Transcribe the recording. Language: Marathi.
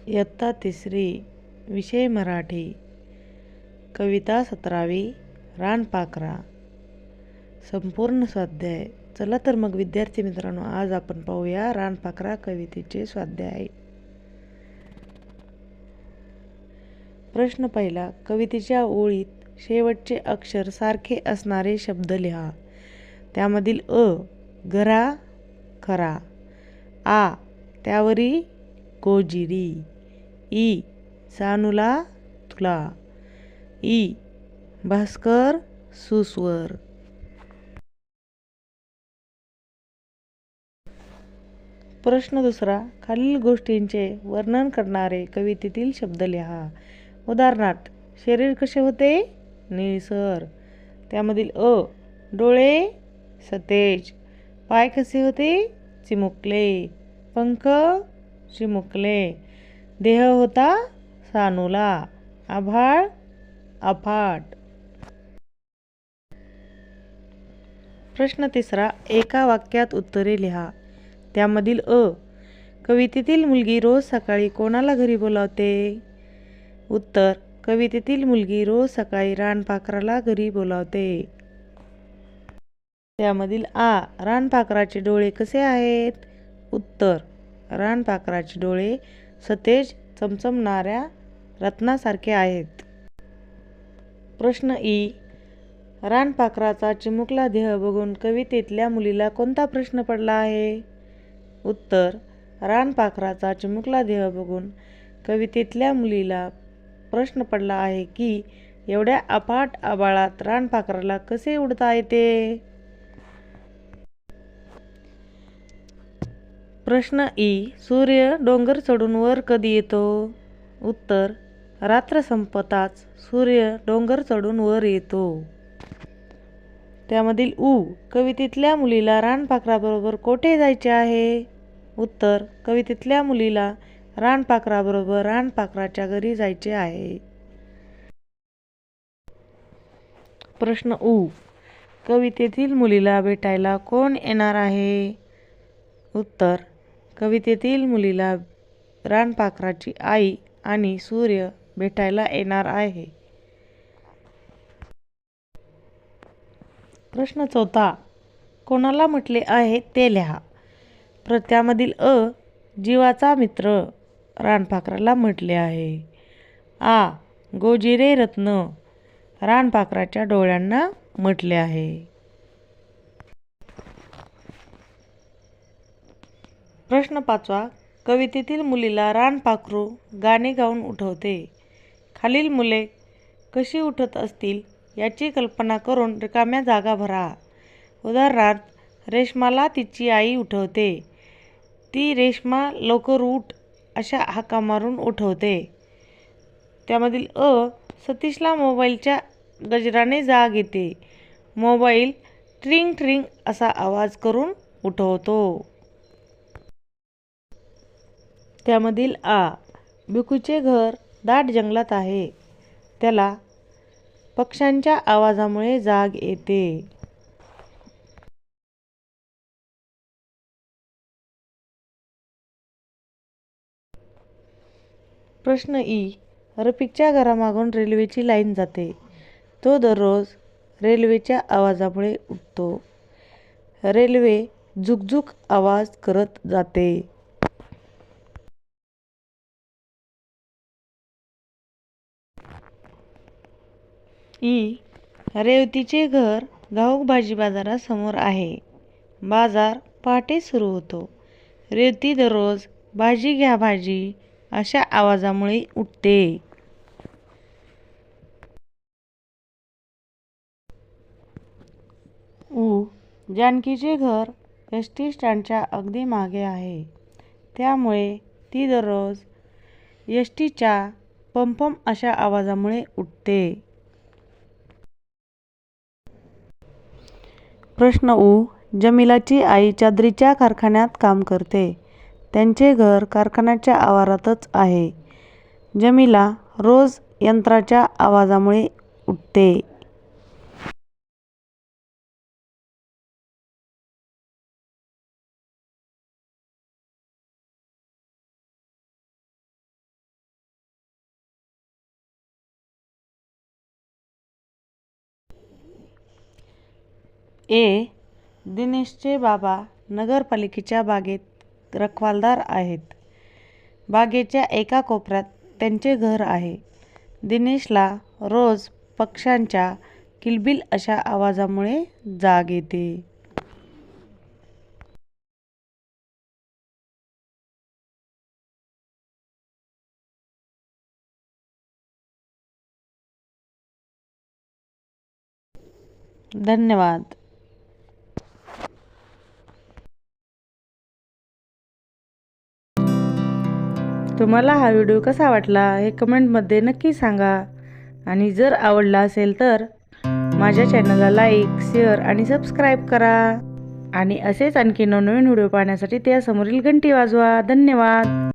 इयत्ता 3री, विषय मराठी, कविता 17वी, रानपाखरा. संपूर्ण स्वाध्याय. चला तर मग विद्यार्थी मित्रांनो, आज आपण पाहूया रानपाखरा कवितेचे स्वाध्याय. प्रश्न पहिला. कवितेच्या ओळीत शेवटचे अक्षर सारखे असणारे शब्द लिहा. त्यामधील अ गरा खरा, आ त्यावरी गोजिरी, ई सानूला तुला, ई भास्कर सुस्वर. प्रश्न दुसरा. खालील गोष्टींचे वर्णन करणारे कवितेतील शब्द लिहा. उदाहरणार्थ, शरीर कसे होते? निळसर. त्यामधील अ डोळे सतेज, पाय कसे होते? चिमुकले, पंख चिमुकले, देह होता सानूला, आभाळ अफाट. प्रश्न तिसरा. एका वाक्यात उत्तरे लिहा. त्यामधील अ कवितेतील मुलगी रोज सकाळी कोणाला घरी बोलावते? उत्तर. कवितेतील मुलगी रोज सकाळी रानपाखराला घरी बोलावते. त्यामधील आ रानपाखराचे डोळे कसे आहेत? उत्तर. रानपाखराचे डोळे सतेज चमचमणाऱ्या रत्नासारखे आहेत. प्रश्न ई. रानपाखराचा चिमुकला देह बघून कवितेतल्या मुलीला कोणता प्रश्न पडला आहे? उत्तर. रानपाखराचा चिमुकला देह बघून कवितेतल्या मुलीला प्रश्न पडला आहे की एवढ्या अफाट आभाळात रानपाखराला कसे उडता येते? प्रश्न ई. सूर्य डोंगर चढून वर कधी येतो? उत्तर. रात्र संपताच सूर्य डोंगर चढून वर येतो. त्यामधील उ कवितेतल्या मुलीला रानपाखराबरोबर कोठे जायचे आहे? उत्तर. कवितेतल्या मुलीला रानपाखराबरोबर रानपाखराच्या घरी जायचे आहे. प्रश्न उ. कवितेतील मुलीला भेटायला कोण येणार आहे? उत्तर. कवितेतील मुलीला रानपाखराची आई आणि सूर्य भेटायला येणार आहे. प्रश्न चौथा. कोणाला म्हटले आहे ते लिहा. त्यामधील अ जीवाचा मित्र रानपाखराला म्हटले आहे. आ गोजिरे रत्न रानपाखराच्या डोळ्यांना म्हटले आहे. प्रश्न पाचवा. कवितेतील मुलीला रानपाखरू गाणे गाऊन उठवते. खालील मुले कशी उठत असतील याची कल्पना करून रिकाम्या जागा भरा. उदाहरणार्थ, रेशमाला तिची आई उठवते. ती रेशमा लवकर उठ अशा हाका मारून उठवते. त्यामधील अ सतीशला मोबाईलच्या गजराने जाग येते. मोबाईल ट्रिंग ट्रिंग असा आवाज करून उठवतो. त्यामधील आ भिकूचे घर दाट जंगलात आहे. त्याला पक्ष्यांच्या आवाजामुळे जाग येते. प्रश्न ई. रफिकच्या घरामागून रेल्वेची लाईन जाते. तो दररोज रेल्वेच्या आवाजामुळे उठतो. रेल्वे झुकझुक आवाज करत जाते. ई. रेवतीचे घर घाऊक भाजी बाजारासमोर आहे. बाजार पहाटे सुरू होतो. रेवती दररोज भाजी घ्या भाजी अशा आवाजामुळे उठते. उ. जानकीचे घर एस टी स्टँडच्या अगदी मागे आहे. त्यामुळे ती दररोज एस टीच्या पम अशा आवाजामुळे उठते. प्रश्न उ. जमिलाची आई चादरीच्या कारखान्यात काम करते. त्यांचे घर कारखान्याच्या आवारातच आहे. जमिला रोज यंत्राच्या आवाजामुळे उठते. ए. दिनेशचे बाबा नगरपालिकेच्या बागेत रखवालदार आहेत. बागेच्या एका कोपऱ्यात त्यांचे घर आहे. दिनेशला रोज पक्ष्यांच्या किलबिल अशा आवाजामुळे जाग येते. धन्यवाद. तुम्हाला हा व्हिडिओ कसा वाटला हे कमेंटमध्ये नक्की सांगा. आणि जर आवडला असेल तर माझ्या चॅनलला लाईक, शेअर आणि सबस्क्राईब करा. आणि असेच आणखी नवनवीन व्हिडिओ पाहण्यासाठी त्या समोरील घंटी वाजवा. धन्यवाद.